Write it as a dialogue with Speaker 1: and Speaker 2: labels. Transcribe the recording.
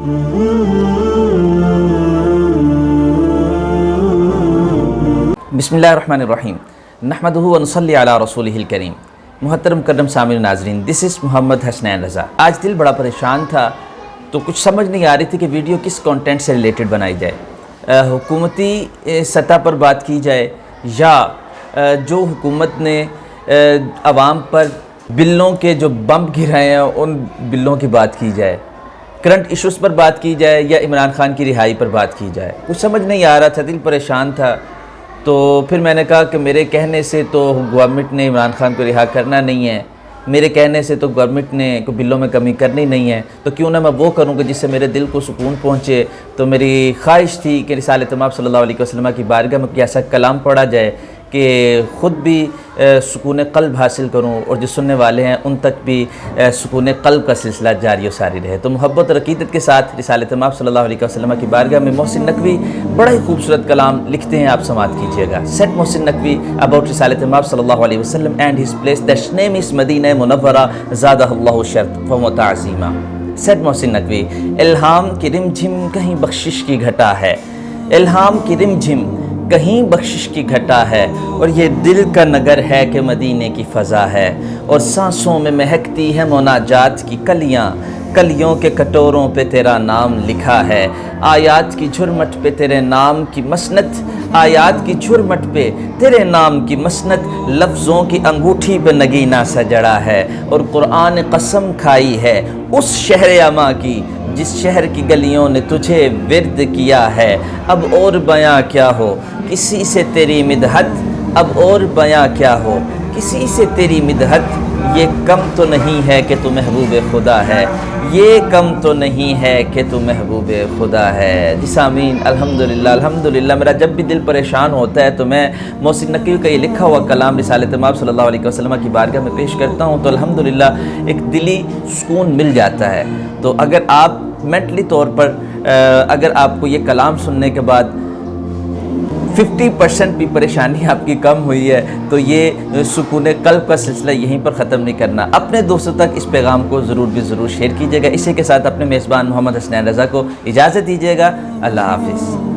Speaker 1: بسم اللہ الرحمن الرحیم نحمدہ و نصلی علی رسولہ الکریم۔ محترم مکرم سامعین ناظرین، دس از محمد حسنین رضا۔ آج دل بڑا پریشان تھا تو کچھ سمجھ نہیں آ رہی تھی کہ ویڈیو کس کانٹینٹ سے ریلیٹڈ بنائی جائے، حکومتی سطح پر بات کی جائے یا جو حکومت نے عوام پر بلوں کے جو بم گرائے ہیں ان بلوں کی بات کی جائے، کرنٹ ایشوز پر بات کی جائے یا عمران خان کی رہائی پر بات کی جائے۔ کچھ سمجھ نہیں آ رہا تھا، دل پریشان تھا۔ تو پھر میں نے کہا کہ میرے کہنے سے تو گورنمنٹ نے عمران خان کو رہا کرنا نہیں ہے، میرے کہنے سے تو گورنمنٹ نے کوئی بلوں میں کمی کرنی نہیں ہے، تو کیوں نہ میں وہ کروں کہ جس سے میرے دل کو سکون پہنچے۔ تو میری خواہش تھی کہ رسالت مآب صلی اللہ علیہ وسلم کی بارگاہ میں کوئی ایسا کلام پڑھا جائے کہ خود بھی سکون قلب حاصل کروں اور جو سننے والے ہیں ان تک بھی سکون قلب کا سلسلہ جاری و ساری رہے۔ تو محبت اور عقیدت کے ساتھ رسالت مآب صلی اللہ علیہ وسلم کی بارگاہ میں محسن نقوی بڑا ہی خوبصورت کلام لکھتے ہیں، آپ سماعت کیجئے گا۔ سیٹ محسن نقوی اباؤٹ رسالت مآب صلی اللہ علیہ وسلم اینڈ ہز پلیس دیٹ نیم از مدینہ منورہ زادہ اللہ شرف و تعظیمہ۔ سیٹ محسن نقوی، الہام کی رم جھم کہیں بخشش کی گھٹا ہے، الہام کی رم جھم کہیں بخشش کی گھٹا ہے، اور یہ دل کا نگر ہے کہ مدینے کی فضا ہے، اور سانسوں میں مہکتی ہے مناجات کی کلیاں، کلیوں کے کٹوروں پہ تیرا نام لکھا ہے، آیات کی جھرمٹ پہ تیرے نام کی مسند، آیات کی جھرمٹ پہ تیرے نام کی مسند، لفظوں کی انگوٹھی پہ نگینہ سا جڑا ہے، اور قرآن قسم کھائی ہے اس شہر اما کی جس شہر کی گلیوں نے تجھے ورد کیا ہے۔ اب اور بیاں کیا ہو کسی سے تیری مدحت، اب اور بیاں کیا ہو کسی سے تیری مدحت، یہ کم تو نہیں ہے کہ تو محبوب خدا ہے، یہ کم تو نہیں ہے کہ تو محبوب خدا ہے۔ جی سامعین، الحمدللہ میرا جب بھی دل پریشان ہوتا ہے تو میں محسن نقوی کا یہ لکھا ہوا کلام رسالت مآب صلی اللہ علیہ وسلم کی بارگاہ میں پیش کرتا ہوں تو الحمدللہ ایک دلی سکون مل جاتا ہے۔ تو اگر آپ مینٹلی طور پر اگر آپ کو یہ کلام سننے کے بعد 50% بھی پریشانی آپ کی کم ہوئی ہے تو یہ سکون قلب کا سلسلہ یہیں پر ختم نہیں کرنا، اپنے دوستوں تک اس پیغام کو ضرور شیئر کیجیے گا۔ اسی کے ساتھ اپنے میزبان محمد حسنین رضا کو اجازت دیجیے گا۔ اللہ حافظ۔